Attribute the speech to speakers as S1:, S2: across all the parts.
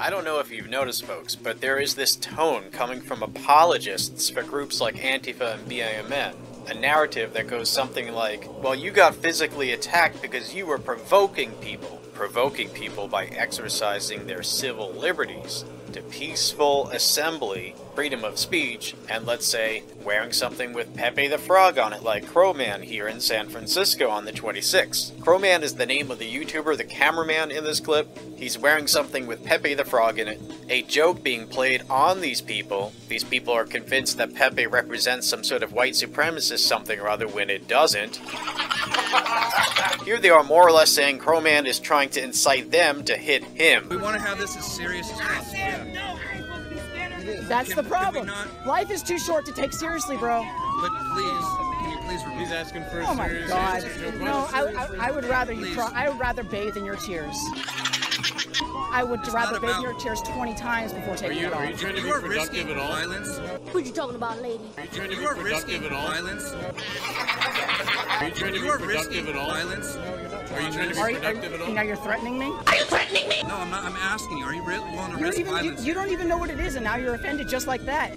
S1: I don't know if you've noticed, folks, but there is this tone coming from apologists for groups like Antifa and BAMN. A narrative that goes something like, well, you got physically attacked because you were provoking people by exercising their civil liberties to peaceful assembly, freedom of speech, and let's say, wearing something with Pepe the Frog on it like Crowman here in San Francisco on the 26th. Crowman is the name of the YouTuber, the cameraman in this clip. He's wearing something with Pepe the Frog in it. A joke being played on these people. These people are convinced that Pepe represents some sort of white supremacist something or other when it doesn't. Here they are more or less saying Crowman is trying to incite them to hit him.
S2: We want to have this as serious as possible.
S3: That's the problem. Life is too short to take seriously, bro.
S2: But please, can you please repeat?
S4: He's asking for
S3: Oh my God. No, I would rather you
S2: Please.
S3: cry. I would rather bathe in your tears. I would rather bathe in your tears 20 times before taking it off.
S4: Are you trying to be
S2: You are
S4: productive
S2: risking
S4: at all?
S2: violence.
S5: What you talking about, lady?
S4: Are you trying to be
S2: You are
S4: productive
S2: risking
S4: at all?
S2: violence.
S4: Are you trying to be
S2: You are
S4: productive
S2: risking
S4: at all?
S2: violence.
S4: Are you trying to be productive at all?
S3: Now you're threatening me?
S2: No, I'm not. I'm asking you. Are you really willing to risk violence?
S3: You don't even know what it is, and now you're offended just like that.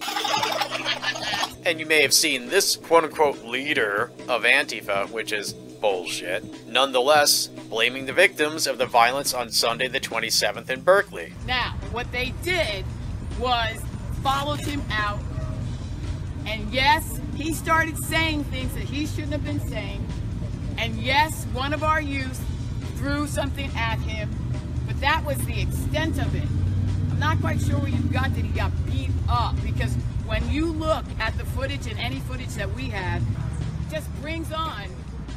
S1: And you may have seen this quote-unquote leader of Antifa, which is bullshit, nonetheless blaming the victims of the violence on Sunday the 27th in Berkeley.
S6: Now, what they did was followed him out, and yes, he started saying things that he shouldn't have been saying, and yes, one of our youth threw something at him, but that was the extent of it. I'm not quite sure where you got that he got beat up, because when you look at the footage and any footage that we have, it just brings on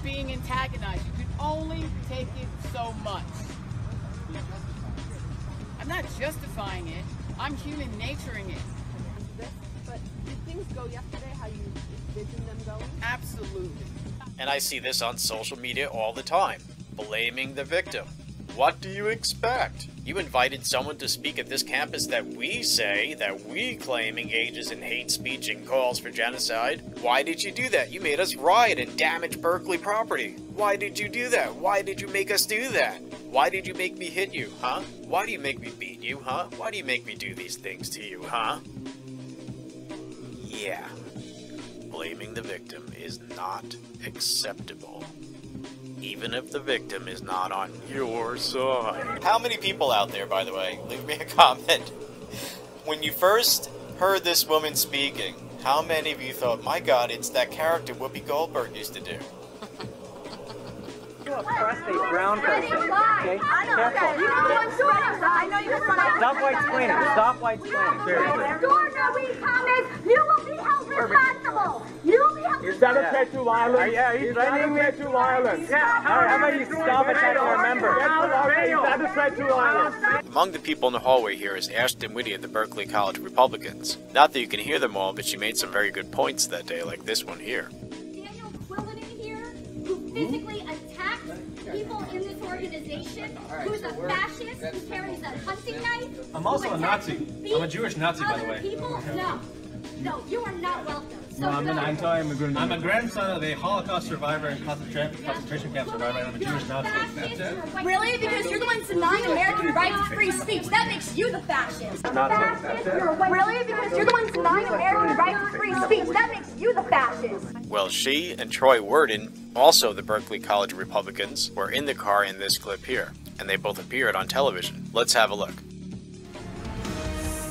S6: being antagonized. You can only take it so much. I'm not justifying it. I'm human naturing it.
S7: But did things go yesterday how you envisioned them going?
S6: Absolutely.
S1: And I see this on social media all the time, blaming the victim. What do you expect? You invited someone to speak at this campus that we claim engages in hate speech and calls for genocide. Why did you do that? You made us riot and damage Berkeley property. Why did you do that? Why did you make us do that? Why did you make me hit you, huh? Why do you make me beat you, huh? Why do you make me do these things to you, huh? Yeah. Blaming the victim is not acceptable. Even if the victim is not on your side. How many people out there, by the way, leave me a comment. When you first heard this woman speaking, how many of you thought, my God, it's that character Whoopi Goldberg used to do?
S8: You're a prostate brown person, okay? Careful.
S7: I know you're right.
S8: Stop white-splaining. Stop white-splaining. Seriously.
S7: Extraordinary comments. You will be held responsible. You will be held responsible.
S9: Is that a threat to violence?
S8: Yeah, he's threatening me to violence. Yeah, how about you stop attacking our member?
S9: Is that a threat to violence?
S1: Among the people in the hallway here is Ashton Whitty of the Berkeley College Republicans. Not that you can hear them all, but she made some very good points that day, like this one here.
S5: Daniel Quillen in here, who physically attacked people in this organization, who's a fascist, who carries a hunting knife.
S10: I'm also a Nazi. I'm a Jewish Nazi, by the way.
S5: People? No, you are not welcome. So
S10: No, I'm an anti-immigrant. I'm a grandson of a Holocaust survivor and concentration camp survivor, and I'm a Jewish Nazi. That's it.
S5: Really? Because you're the one denying American rights to free speech. That makes you the fascist. Really? Because you're the one denying American rights to free speech. That makes you the fascist.
S1: Well, she and Troy Worden, also the Berkeley College Republicans, were in the car in this clip here, and they both appeared on television. Let's have a look.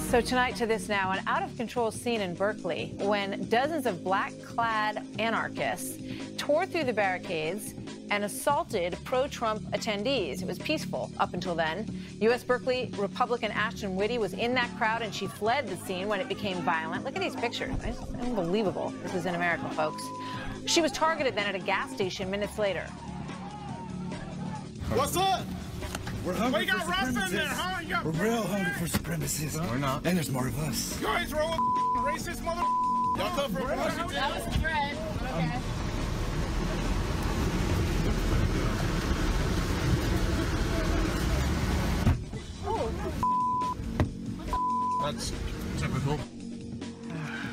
S11: So tonight to this now, an out-of-control scene in Berkeley when dozens of black-clad anarchists tore through the barricades and assaulted pro-Trump attendees. It was peaceful up until then. U.S. Berkeley Republican Ashton Whitty was in that crowd, and she fled the scene when it became violent. Look at these pictures. It's unbelievable. This is in America, folks. She was targeted then at a gas station minutes later.
S9: What's up?
S4: We're hungry for supremacists.
S9: We're real hungry for supremacists.
S10: We're not.
S9: And there's more of us.
S4: You guys roll racist mother. Y'all come from Washington.
S6: That was the thread. Okay.
S10: That's typical.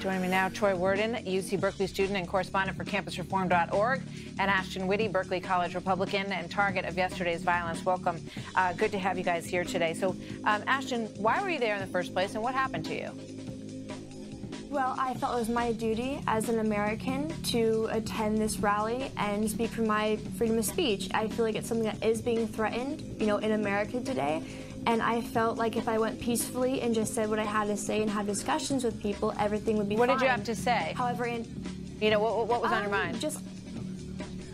S11: Joining me now, Troy Worden, UC Berkeley student and correspondent for campusreform.org, and Ashton Whitty, Berkeley College Republican and target of yesterday's violence. Welcome. Good to have you guys here today. So, Ashton, why were you there in the first place, and what happened to you?
S12: Well, I felt it was my duty as an American to attend this rally and speak for my freedom of speech. I feel like it's something that is being threatened, you know, in America today. And I felt like if I went peacefully and just said what I had to say and had discussions with people, everything would be fine.
S11: What did you have to say?
S12: However,
S11: what was on your mind?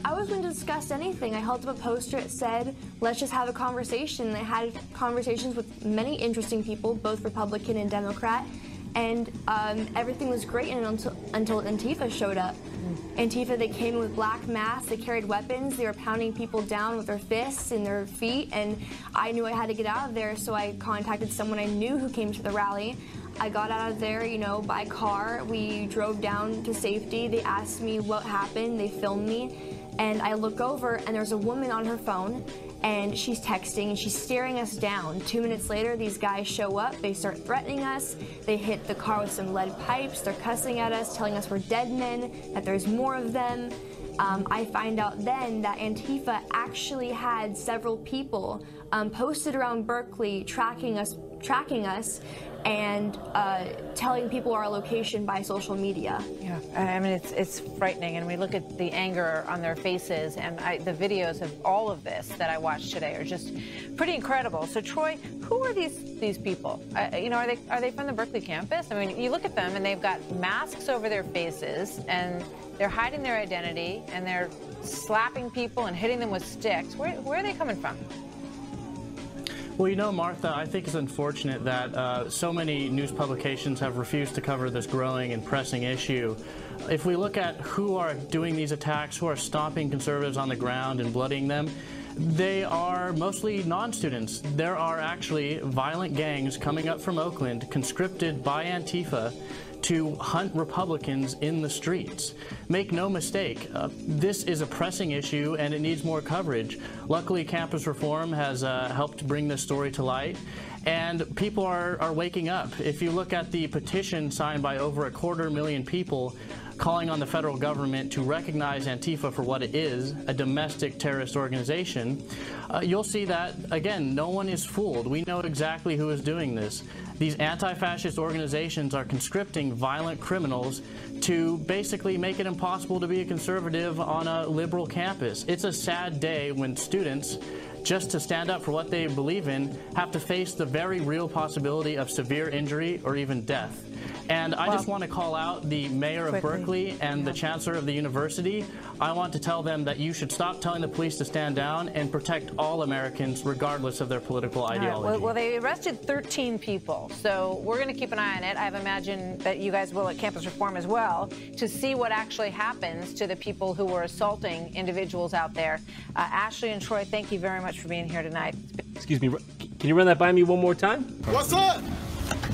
S12: I was going to discuss anything. I held up a poster. It said, let's just have a conversation. And I had conversations with many interesting people, both Republican and Democrat. And everything was great until Antifa showed up. Antifa, they came in with black masks, they carried weapons, they were pounding people down with their fists and their feet, and I knew I had to get out of there, so I contacted someone I knew who came to the rally. I got out of there, you know, by car. We drove down to safety. They asked me what happened, they filmed me, and I look over and there's a woman on her phone, and she's texting and she's staring us down. 2 minutes later, these guys show up, they start threatening us, they hit the car with some lead pipes, they're cussing at us, telling us we're dead men, that there's more of them. I find out then that Antifa actually had several people posted around Berkeley tracking us and telling people our location by social media.
S11: Yeah, I mean, it's frightening, and we look at the anger on their faces, and the videos of all of this that I watched today are just pretty incredible. So, Troy, who are these people? You know, are they from the Berkeley campus? I mean, you look at them, and they've got masks over their faces, and they're hiding their identity, and they're slapping people and hitting them with sticks. Where are they coming from?
S13: Well, you know, Martha, I think it's unfortunate that so many news publications have refused to cover this growing and pressing issue. If we look at who are doing these attacks, who are stomping conservatives on the ground and bloodying them, they are mostly non-students. There are actually violent gangs coming up from Oakland, conscripted by Antifa, to hunt Republicans in the streets. Make no mistake, this is a pressing issue and it needs more coverage. Luckily, Campus Reform has helped bring this story to light, and people are waking up. If you look at the petition signed by over 250,000 people calling on the federal government to recognize Antifa for what it is, a domestic terrorist organization, you'll see that, again, no one is fooled. We know exactly who is doing this. These anti-fascist organizations are conscripting violent criminals to basically make it impossible to be a conservative on a liberal campus. It's a sad day when students, just to stand up for what they believe in, have to face the very real possibility of severe injury or even death. And I just want to call out the mayor of Berkeley and the chancellor of the university. I want to tell them that you should stop telling the police to stand down and protect all Americans, regardless of their political ideology.
S11: Right. Well, they arrested 13 people, so we're going to keep an eye on it. I imagine that you guys will at Campus Reform as well, to see what actually happens to the people who were assaulting individuals out there. Ashley and Troy, thank you very much for being here tonight.
S14: Excuse me, can you run that by me one more time?
S4: What's up?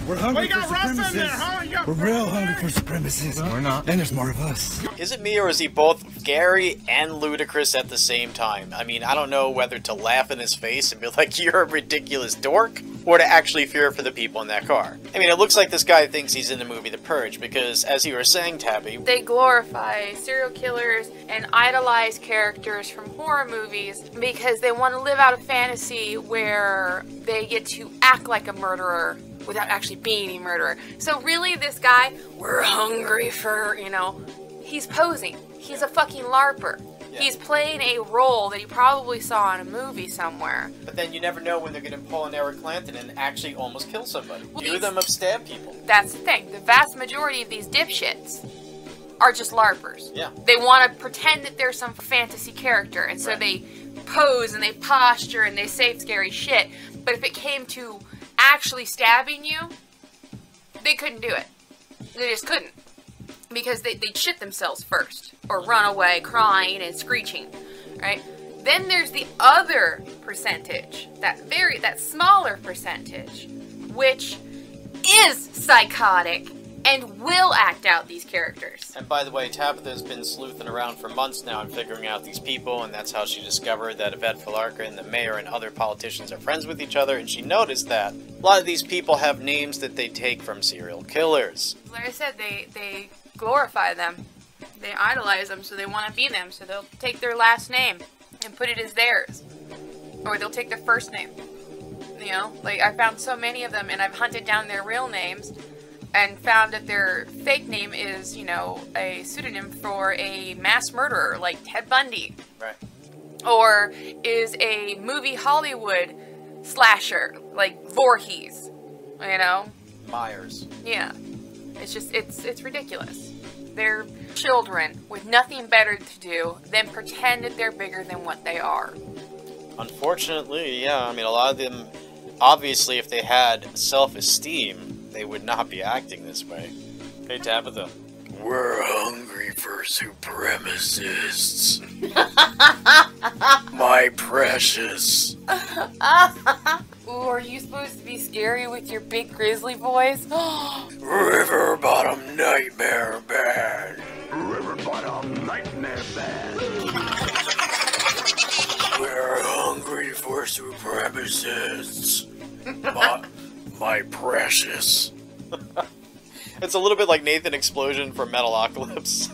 S9: We're hungry
S4: for
S9: supremacists. We're real hungry for supremacists.
S10: We're not.
S9: And there's more of us.
S1: Is it me, or is he both scary and ludicrous at the same time? I mean, I don't know whether to laugh in his face and be like, you're a ridiculous dork, or to actually fear for the people in that car. I mean, it looks like this guy thinks he's in the movie The Purge, because, as you were saying, Tabby,
S15: they glorify serial killers and idolize characters from horror movies because they want to live out a fantasy where they get to act like a murderer without actually being a murderer. So really, this guy, we're hungry for, you know, he's posing. He's a fucking LARPer. Yeah. He's playing a role that he probably saw in a movie somewhere.
S1: But then you never know when they're going to pull an Eric Clapton and actually almost kill somebody. Few of them have stabbed people.
S15: That's the thing. The vast majority of these dipshits are just LARPers.
S1: Yeah.
S15: They want to pretend that they're some fantasy character, and so they pose and they posture and they say scary shit. But if it came to actually stabbing you, they couldn't do it. They just couldn't. Because they'd shit themselves first. Or run away crying and screeching. Right? Then there's the other percentage. That smaller percentage. Which is psychotic and will act out these characters.
S1: And by the way, Tabitha's been sleuthing around for months now and figuring out these people, and that's how she discovered that Yvette Felarca and the mayor and other politicians are friends with each other, and she noticed that a lot of these people have names that they take from serial killers.
S15: Like I said, they glorify them. They idolize them, so they want to be them, so they'll take their last name and put it as theirs. Or they'll take their first name. You know, like I found so many of them, and I've hunted down their real names and found that their fake name is, you know, a pseudonym for a mass murderer like Ted Bundy.
S1: Right.
S15: Or is a movie Hollywood slasher like Voorhees, you know?
S1: Myers.
S15: Yeah. It's just, it's ridiculous. They're children with nothing better to do than pretend that they're bigger than what they are.
S1: Unfortunately, yeah, I mean, a lot of them, obviously, if they had self-esteem, they would not be acting this way. Hey, Tabitha. We're hungry for supremacists. My precious.
S15: Ooh, are you supposed to be scary with your big grizzly voice?
S1: River Bottom Nightmare Band.
S9: River Bottom Nightmare Band.
S1: We're hungry for supremacists. My precious. It's a little bit like Nathan Explosion from Metalocalypse.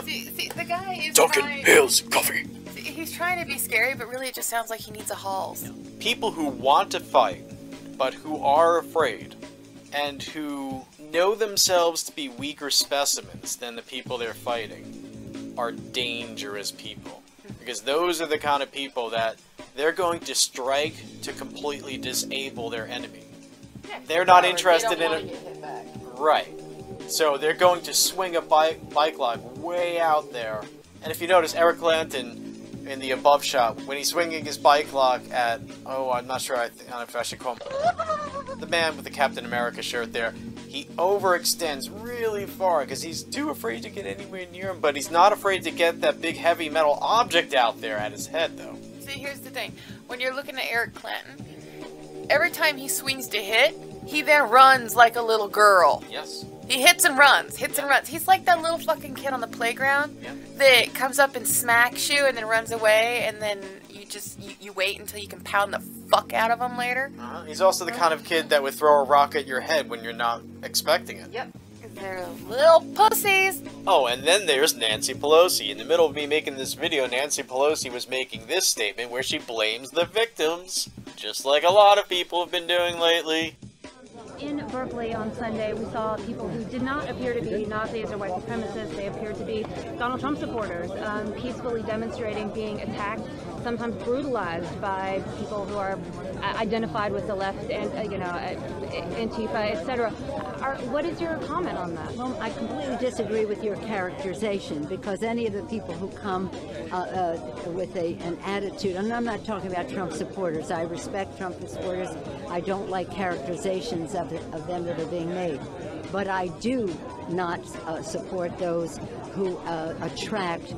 S15: see, the guy is
S1: Duncan
S15: trying...
S1: Hills Coffee.
S15: See, he's trying to be scary, but really it just sounds like he needs a Halls.
S1: People who want to fight, but who are afraid, and who know themselves to be weaker specimens than the people they're fighting, are dangerous people. Because those are the kind of people that they're going to strike to completely disable their enemy.
S15: Yeah,
S1: they're not interested
S15: they don't
S1: in
S15: want to get hit back.
S1: Right. So they're going to swing a bike lock way out there. And if you notice, Eric Clapton in the above shot, when he's swinging his bike lock at, I'm not sure if I should call him the man with the Captain America shirt there, he overextends really far because he's too afraid to get anywhere near him, but he's not afraid to get that big heavy metal object out there at his head, though.
S15: See, here's the thing. When you're looking at Eric Clapton, every time he swings to hit, he then runs like a little girl.
S1: Yes.
S15: He hits and runs, He's like that little fucking kid on the playground that comes up and smacks you and then runs away, and then you wait until you can pound the fuck out of him later.
S1: He's also the kind of kid that would throw a rock at your head when you're not expecting it.
S15: Yep. They're little pussies.
S1: Oh, and then there's Nancy Pelosi. In the middle of me making this video, Nancy Pelosi was making this statement where she blames the victims, just like a lot of people have been doing lately.
S16: In Berkeley on Sunday, we saw people who did not appear to be Nazis or white supremacists. They appeared to be Donald Trump supporters, peacefully demonstrating, being attacked, sometimes brutalized by people who are identified with the left and, Antifa, etc. What is your comment on that?
S17: Well, I completely disagree with your characterization, because any of the people who come with an attitude, and I'm not talking about Trump supporters. I respect Trump supporters. I don't like characterizations of them that are being made. But I do not support those who attract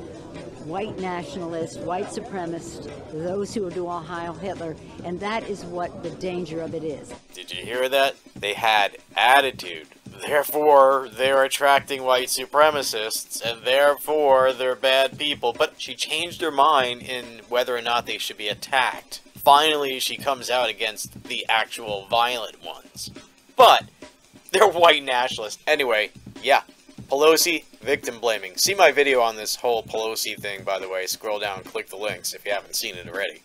S17: white nationalists, white supremacists, those who do all Heil Hitler, and that is what the danger of it is.
S1: Did you hear that? They had attitude. Therefore, they're attracting white supremacists, and therefore, they're bad people. But she changed her mind in whether or not they should be attacked. Finally, she comes out against the actual violent ones. But they're white nationalists. Anyway, yeah. Pelosi, victim blaming. See my video on this whole Pelosi thing, by the way. Scroll down and click the links if you haven't seen it already.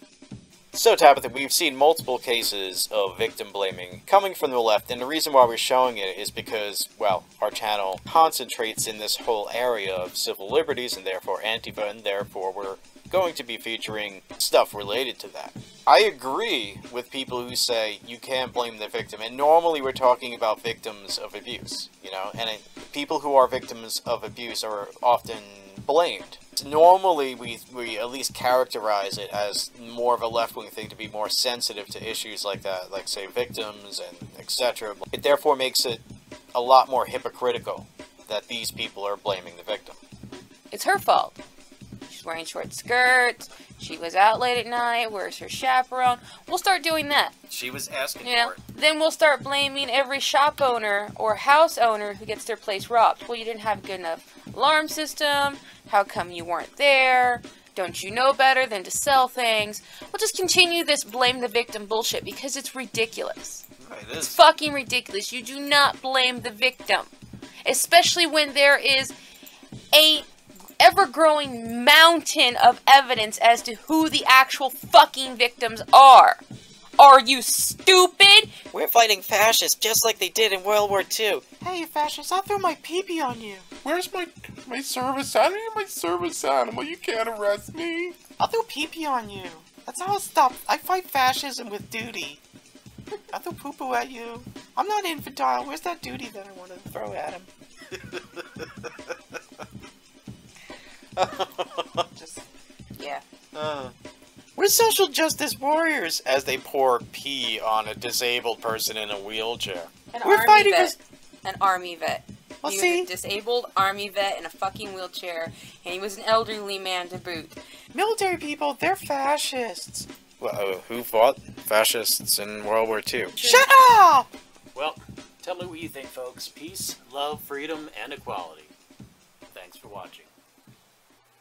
S1: So, Tabitha, we've seen multiple cases of victim blaming coming from the left, and the reason why we're showing it is because, well, our channel concentrates in this whole area of civil liberties, and therefore Antifa, and therefore we're going to be featuring stuff related to that. I agree with people who say you can't blame the victim, and normally we're talking about victims of abuse, and people who are victims of abuse are often blamed. Normally, we at least characterize it as more of a left-wing thing to be more sensitive to issues like that, like, say, victims and etc. It therefore makes it a lot more hypocritical that these people are blaming the victim.
S15: It's her fault. She's wearing short skirts. She was out late at night. Where's her chaperone? We'll start doing that.
S1: She was asking
S15: You
S1: for it.
S15: Then we'll start blaming every shop owner or house owner who gets their place robbed. Well, you didn't have a good enough alarm system. How come you weren't there? Don't you know better than to sell things? We'll just continue this blame the victim bullshit because it's ridiculous.
S1: Right,
S15: it's fucking ridiculous. You do not blame the victim. Especially when there is a ever-growing mountain of evidence as to who the actual fucking victims are. Are you stupid?
S1: We're fighting fascists just like they did in World War II.
S4: Hey, fascists, I'll throw my pee-pee on you. Where's my service animal? I need my service animal. You can't arrest me. I'll throw pee-pee on you. That's how I'll stop. I fight fascism with duty. I'll throw poo-poo at you. I'm not infantile. Where's that duty that I want to throw at him?
S15: Yeah.
S1: We're social justice warriors as they pour pee on a disabled person in a wheelchair. We're fighting
S15: An army vet.
S1: Well,
S15: He
S1: see?
S15: was a disabled army vet in a fucking wheelchair, and he was an elderly man to boot.
S1: Military people, they're fascists. Well, who fought fascists in World War II?
S4: Shut up!
S18: Well, tell me what you think, folks. Peace, love, freedom, and equality. Thanks for watching.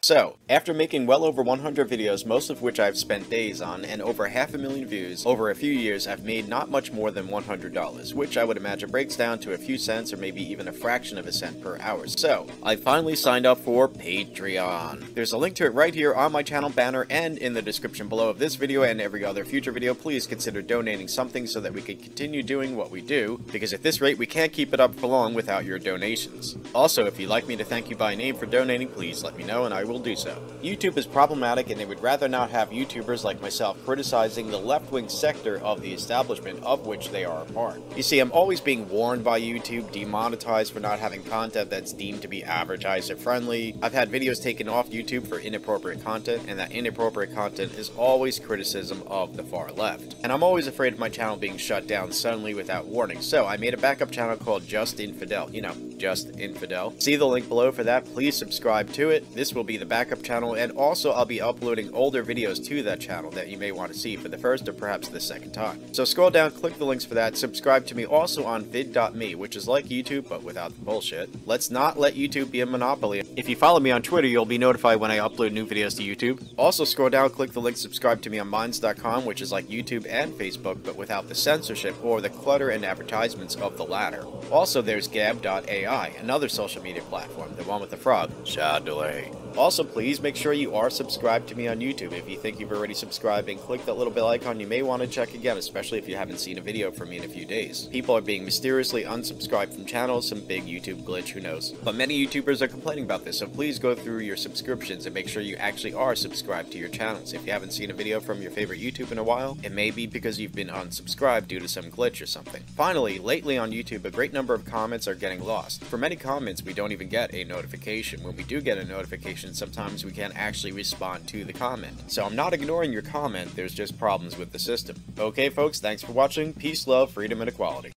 S1: So, after making well over 100 videos, most of which I've spent days on, and over 500,000 views, over a few years I've made not much more than $100, which I would imagine breaks down to a few cents or maybe even a fraction of a cent per hour. So, I finally signed up for Patreon. There's a link to it right here on my channel banner and in the description below of this video and every other future video. Please consider donating something so that we can continue doing what we do, because at this rate we can't keep it up for long without your donations. Also, if you'd like me to thank you by name for donating, please let me know and I will do so. YouTube is problematic and they would rather not have YouTubers like myself criticizing the left-wing sector of the establishment of which they are a part. You see, I'm always being warned by YouTube, demonetized for not having content that's deemed to be advertiser friendly. I've had videos taken off YouTube for inappropriate content, and that inappropriate content is always criticism of the far left. And I'm always afraid of my channel being shut down suddenly without warning, so I made a backup channel called Just Infidel. You know, Just Infidel. See the link below for that. Please subscribe to it. This will be the backup channel, and also I'll be uploading older videos to that channel that you may want to see for the first or perhaps the second time. So scroll down, click the links for that, subscribe to me also on vid.me, which is like YouTube but without the bullshit. Let's not let YouTube be a monopoly. If you follow me on Twitter, you'll be notified when I upload new videos to YouTube. Also scroll down, click the link, subscribe to me on minds.com, which is like YouTube and Facebook but without the censorship or the clutter and advertisements of the latter. Also there's gab.ai, another social media platform, the one with the frog. Chardonnay. Also, please make sure you are subscribed to me on YouTube. If you think you've already subscribed and click that little bell icon, you may want to check again, especially if you haven't seen a video from me in a few days. People are being mysteriously unsubscribed from channels, some big YouTube glitch, who knows. But many YouTubers are complaining about this, so please go through your subscriptions and make sure you actually are subscribed to your channels. If you haven't seen a video from your favorite YouTube in a while, it may be because you've been unsubscribed due to some glitch or something. Finally, lately on YouTube, a great number of comments are getting lost. For many comments, we don't even get a notification. When we do get a notification, sometimes we can't actually respond to the comment. So I'm not ignoring your comment, there's just problems with the system. Okay folks, thanks for watching. Peace, love, freedom, and equality.